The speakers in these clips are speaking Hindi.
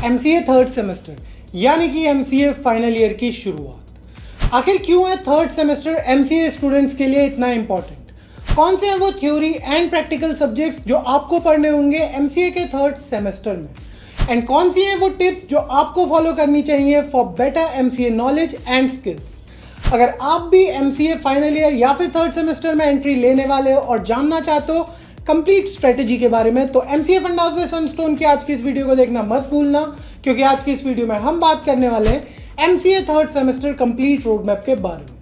एमसीए थर्ड सेमेस्टर यानी कि एमसीए फाइनल ईयर की शुरुआत। आखिर क्यों है थर्ड सेमेस्टर एमसीए स्टूडेंट्स के लिए इतना इंपॉर्टेंट? कौन से हैं वो थ्योरी एंड प्रैक्टिकल सब्जेक्ट्स जो आपको पढ़ने होंगे एमसीए के थर्ड सेमेस्टर में? एंड कौन सी हैं वो टिप्स जो आपको फॉलो करनी चाहिए for better MCA knowledge and skills? अगर आप भी एमसीए फाइनल ईयर या फिर थर्ड सेमेस्टर में एंट्री लेने वाले हो और जानना चाहते हो कंप्लीट स्ट्रेटेजी के बारे में, तो एमसीए फंडास विद सनस्टोन की आज की इस वीडियो को देखना मत भूलना, क्योंकि आज की इस वीडियो में हम बात करने वाले हैं MCA third semester complete road map के बारे में।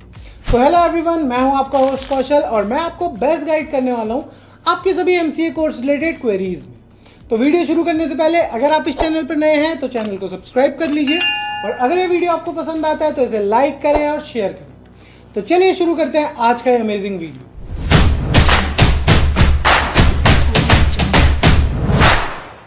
तो हेलो एवरीवन, मैं हूं आपका होस्ट कौशल और मैं आपको बेस्ट गाइड करने वाला हूं आपके सभी एमसीए कोर्स रिलेटेड क्वेरीज में। तो वीडियो शुरू करने से पहले अगर आप इस चैनल पर नए हैं तो चैनल को सब्सक्राइब कर लीजिए, और अगर ये वीडियो आपको पसंद आता है तो इसे लाइक करें और शेयर करें। तो चलिए शुरू करते हैं आज का अमेजिंग वीडियो।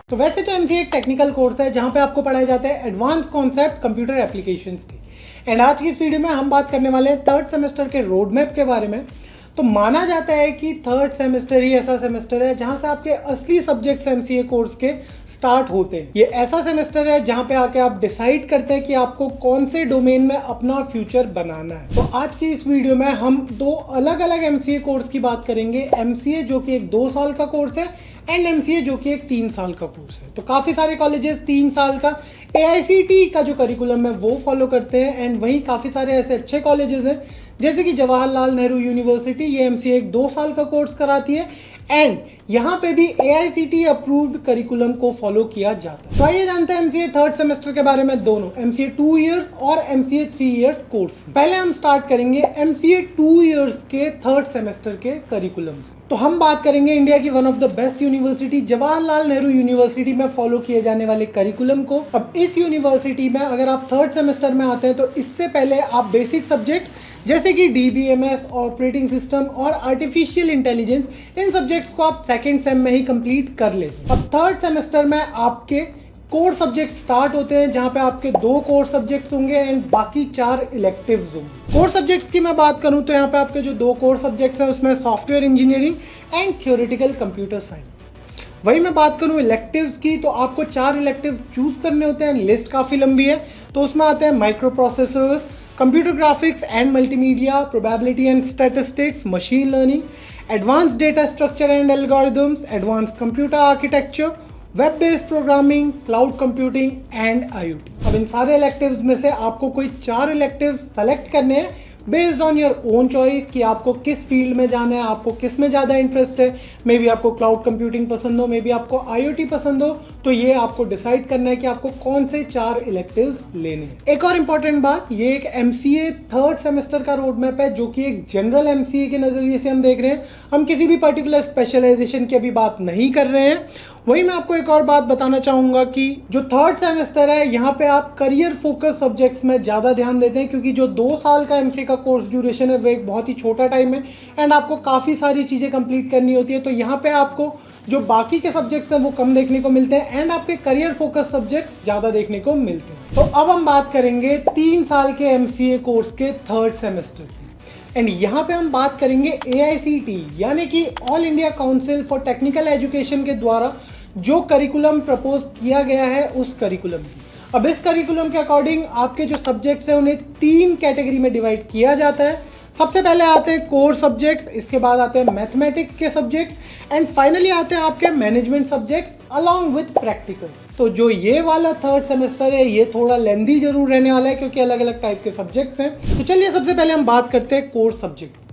तो वैसे तो एमसीए एक टेक्निकल कोर्स है जहां पे आपको पढ़ाए जाते हैं एडवांस कॉन्सेप्ट कंप्यूटर एप्लीकेशंस के। एंड आज की इस वीडियो में हम बात करने वाले हैं थर्ड सेमेस्टर के रोड मैप के बारे में। तो माना जाता है कि थर्ड सेमेस्टर ही ऐसा सेमेस्टर है जहां से आपके असली सब्जेक्ट्स एमसीए कोर्स के स्टार्ट होते हैं। ये ऐसा सेमेस्टर है जहां पे आके आप डिसाइड करते हैं कि आपको कौन से डोमेन में अपना फ्यूचर बनाना है। तो आज की इस वीडियो में हम दो अलग अलग एमसीए कोर्स की बात करेंगे, एमसीए जो कि एक 2 साल का कोर्स है एंड एमसीए जो कि एक 3 साल का कोर्स है। तो काफ़ी सारे कॉलेजेस 3 साल का एआईसीटी का जो करिकुलम है वो फॉलो करते हैं, एंड वहीं काफ़ी सारे ऐसे अच्छे कॉलेजेस हैं जैसे कि जवाहरलाल नेहरू यूनिवर्सिटी, ये एमसीए एक 2 साल का कोर्स कराती है एंड यहाँ पे भी एआईसीटी अप्रूव्ड करिकुलम को फॉलो किया जाता है। तो आइए जानते हैं एमसीए थर्ड सेमेस्टर के बारे में, दोनों एमसीए 2 इयर्स और एमसीए 3 इयर्स कोर्स। पहले हम स्टार्ट करेंगे एमसीए 2 इयर्स के थर्ड सेमेस्टर के करिकुलम से। तो हम बात करेंगे इंडिया की one of the best university Jawaharlal Nehru university में फॉलो किए जाने वाले करिकुलम को। अब इस यूनिवर्सिटी में अगर आप थर्ड सेमेस्टर में आते हैं तो इससे पहले आप बेसिक सब्जेक्ट्स जैसे कि डीबीएमएस, ऑपरेटिंग सिस्टम और आर्टिफिशियल इंटेलिजेंस, इन सब्जेक्ट्स को आप सेकेंड सेम में ही कंप्लीट कर लेते हैं। अब थर्ड सेमेस्टर में आपके कोर सब्जेक्ट स्टार्ट होते हैं जहां पे आपके 2 कोर सब्जेक्ट्स होंगे एंड बाकी 4 इलेक्टिव्स होंगे। कोर सब्जेक्ट्स की मैं बात करूं तो यहाँ पे आपके जो 2 कोर सब्जेक्ट्स हैं उसमें software engineering and theoretical computer science. वही मैं बात करूं इलेक्टिव्स की तो आपको 4 इलेक्टिव्स चूज करने होते हैं, लिस्ट काफ़ी लंबी है। तो उसमें आते हैं micro processors, computer graphics and multimedia, probability and statistics, machine learning, advance data structure and algorithms, advance computer architecture, web based programming, cloud computing and IoT. अब इन सारे इलेक्टिव्स में से आपको कोई 4 इलेक्टिव्स सेलेक्ट करने हैं based on your own choice कि आपको किस फील्ड में जाना है, आपको किस में ज़्यादा इंटरेस्ट है। मे बी आपको क्लाउड कंप्यूटिंग पसंद हो, मे बी आपको आईओटी पसंद हो, तो ये आपको डिसाइड करना है कि आपको कौन से 4 इलेक्टिव्स लेने हैं। एक और इम्पॉर्टेंट बात, ये एक एमसीए थर्ड सेमेस्टर का रोड मैप है जो कि एक जनरल एमसीए के नज़रिए से हम देख रहे हैं। हम किसी भी पर्टिकुलर स्पेशलाइजेशन की अभी बात नहीं कर रहे हैं। वही मैं आपको एक और बात बताना चाहूँगा कि जो थर्ड सेमेस्टर है यहाँ पे आप करियर फोकस सब्जेक्ट्स में ज़्यादा ध्यान देते हैं, क्योंकि जो 2 साल का एमसीए का कोर्स ड्यूरेशन है वो एक बहुत ही छोटा टाइम है एंड आपको काफ़ी सारी चीज़ें कंप्लीट करनी होती है। तो यहाँ पे आपको जो बाकी के सब्जेक्ट्स हैं वो कम देखने को मिलते हैं एंड आपके करियर फोकस सब्जेक्ट ज़्यादा देखने को मिलते हैं। तो अब हम बात करेंगे 3 साल के एमसीए कोर्स के थर्ड सेमेस्टर की, एंड यहाँ पे हम बात करेंगे एआईसीटी यानी कि all India council for technical education के द्वारा जो करिकुलम प्रपोज किया गया है उस करिकुलम की। अब इस करिकुलम के अकॉर्डिंग आपके जो सब्जेक्ट्स हैं उन्हें 3 कैटेगरी में डिवाइड किया जाता है। सबसे पहले आते हैं कोर सब्जेक्ट्स, इसके बाद आते हैं मैथमेटिक्स के सब्जेक्ट्स एंड फाइनली आते हैं आपके management subjects along with practical. तो जो ये वाला थर्ड सेमेस्टर है ये थोड़ा लेंदी जरूर रहने वाला है क्योंकि अलग अलग टाइप के सब्जेक्ट्स हैं। तो चलिए सबसे पहले हम बात करते हैं कोर सब्जेक्ट्स।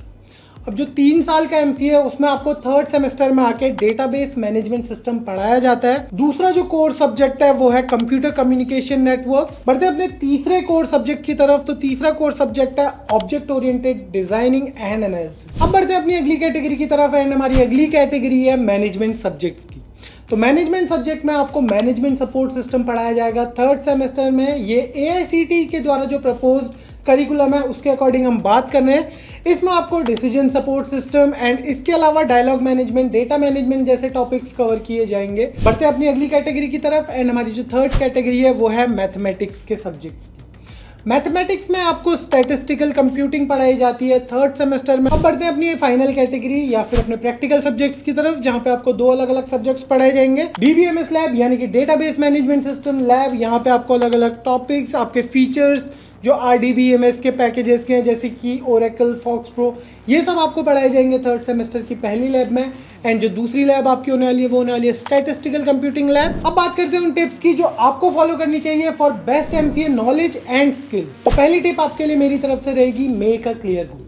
अब जो 3 साल का एमसीए है उसमें आपको थर्ड सेमेस्टर में आके डेटाबेस मैनेजमेंट सिस्टम पढ़ाया जाता है। दूसरा जो कोर सब्जेक्ट है वो है कंप्यूटर कम्युनिकेशन नेटवर्क्स। बढ़ते अपने तीसरे कोर सब्जेक्ट की तरफ, तो तीसरा कोर सब्जेक्ट है object oriented designing and analysis. अब बढ़ते अपनी अगली कैटेगरी की तरफ एंड हमारी अगली कैटेगरी है मैनेजमेंट सब्जेक्ट्स की। तो मैनेजमेंट सब्जेक्ट में आपको मैनेजमेंट सपोर्ट सिस्टम पढ़ाया जाएगा थर्ड सेमेस्टर में। ये एआईसीटी के द्वारा जो प्रपोज्ड करिकुलम है उसके अकॉर्डिंग हम बात कर रहे हैं। इसमें आपको डिसीजन सपोर्ट सिस्टम एंड इसके अलावा डायलॉग मैनेजमेंट, डेटा मैनेजमेंट जैसे टॉपिक्स कवर किए जाएंगे। बढ़ते अपनी अगली कैटेगरी की तरफ एंड हमारी जो थर्ड कैटेगरी है वो है मैथमेटिक्स के सब्जेक्ट्स की। मैथमेटिक्स में आपको स्टैटिस्टिकल कंप्यूटिंग पढ़ाई जाती है थर्ड सेमेस्टर में। अब बढ़ते हैं अपनी फाइनल कैटेगरी या फिर अपने प्रैक्टिकल सब्जेक्ट्स की तरफ, जहां पे आपको 2 अलग अलग सब्जेक्ट्स पढ़ाए जाएंगे। डीबीएमएस लैब यानी कि डेटाबेस मैनेजमेंट सिस्टम लैब, यहाँ पे आपको अलग अलग टॉपिक्स, आपके फीचर्स जो RDBMS के पैकेजेस के हैं जैसे कि ओरेकल, फॉक्स प्रो, ये सब आपको पढ़ाए जाएंगे थर्ड सेमेस्टर की पहली लैब में। एंड जो दूसरी लैब आपकी होने वाली है वो होने वाली है स्टैटिस्टिकल कंप्यूटिंग लैब। अब बात करते हैं उन टिप्स की जो आपको फॉलो करनी चाहिए for best MCA knowledge and skills. तो पहली टिप आपके लिए मेरी तरफ से रहेगी, मेक अ क्लियर गोल।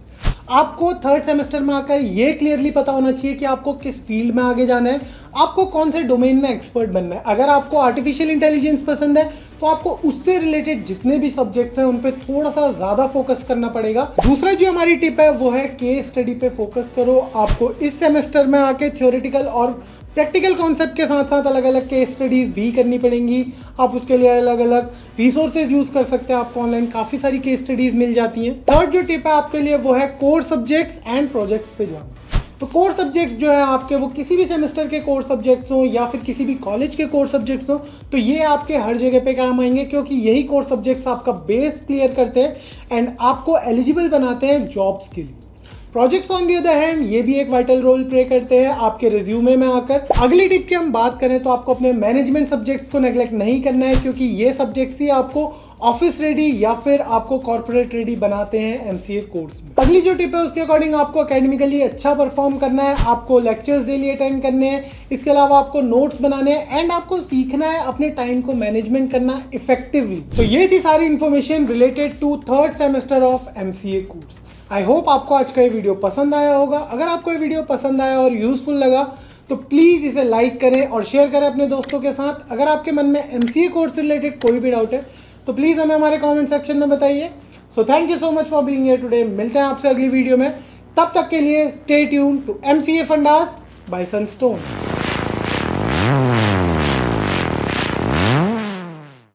आपको थर्ड सेमेस्टर में आकर ये क्लियरली पता होना चाहिए कि आपको किस फील्ड में आगे जाना है, आपको कौन से डोमेन में एक्सपर्ट बनना है। अगर आपको आर्टिफिशियल इंटेलिजेंस पसंद है तो आपको उससे रिलेटेड जितने भी सब्जेक्ट्स हैं उन पे थोड़ा सा ज़्यादा फोकस करना पड़ेगा। दूसरा जो हमारी टिप है वो है केस स्टडी पे फोकस करो। आपको इस सेमेस्टर में आके थ्योरेटिकल और प्रैक्टिकल कॉन्सेप्ट के साथ साथ अलग अलग केस स्टडीज भी करनी पड़ेंगी। आप उसके लिए अलग अलग रिसोर्सेज यूज कर सकते हैं, आपको ऑनलाइन काफ़ी सारी केस स्टडीज मिल जाती हैं। थर्ड जो टिप है आपके लिए वो है कोर सब्जेक्ट्स एंड प्रोजेक्ट्स पे जाना। तो कोर सब्जेक्ट्स जो है आपके, वो किसी भी सेमेस्टर के कोर सब्जेक्ट्स हो या फिर किसी भी कॉलेज के कोर सब्जेक्ट्स हो, तो ये आपके हर जगह पे काम आएंगे, क्योंकि यही कोर सब्जेक्ट्स आपका बेस क्लियर करते हैं एंड आपको एलिजिबल बनाते हैं जॉब्स के लिए। Projects on the other hand ये भी एक वाइटल रोल प्ले करते हैं आपके रिज्यूमे में आकर। अगली टिप की हम बात करें तो आपको अपने मैनेजमेंट सब्जेक्ट्स को नेग्लेक्ट नहीं करना है, क्योंकि ये सब्जेक्ट्स ही आपको ऑफिस रेडी या फिर आपको कॉर्पोरेट रेडी बनाते हैं MCA कोर्स में। अगली जो टिप है उसके अकॉर्डिंग आपको एकेडमिकली अच्छा परफॉर्म करना है, आपको लेक्चर्स डेली अटेंड करने हैं, इसके अलावा आपको नोट्स बनाने हैं एंड आपको सीखना है अपने टाइम को मैनेजमेंट करना इफेक्टिवली। तो ये थी सारी information related to third semester of MCA course. I hope आपको आज का ये वीडियो पसंद आया होगा। अगर आपको ये वीडियो पसंद आया और यूजफुल लगा तो प्लीज़ इसे लाइक करें और शेयर करें अपने दोस्तों के साथ। अगर आपके मन में MCA कोर्स से रिलेटेड कोई भी डाउट है तो प्लीज़ हमें हमारे कमेंट सेक्शन में बताइए। So thank you so much for being here today. मिलते हैं आपसे अगली वीडियो में, तब तक के लिए stay tuned to MCA fundas by Sunstone.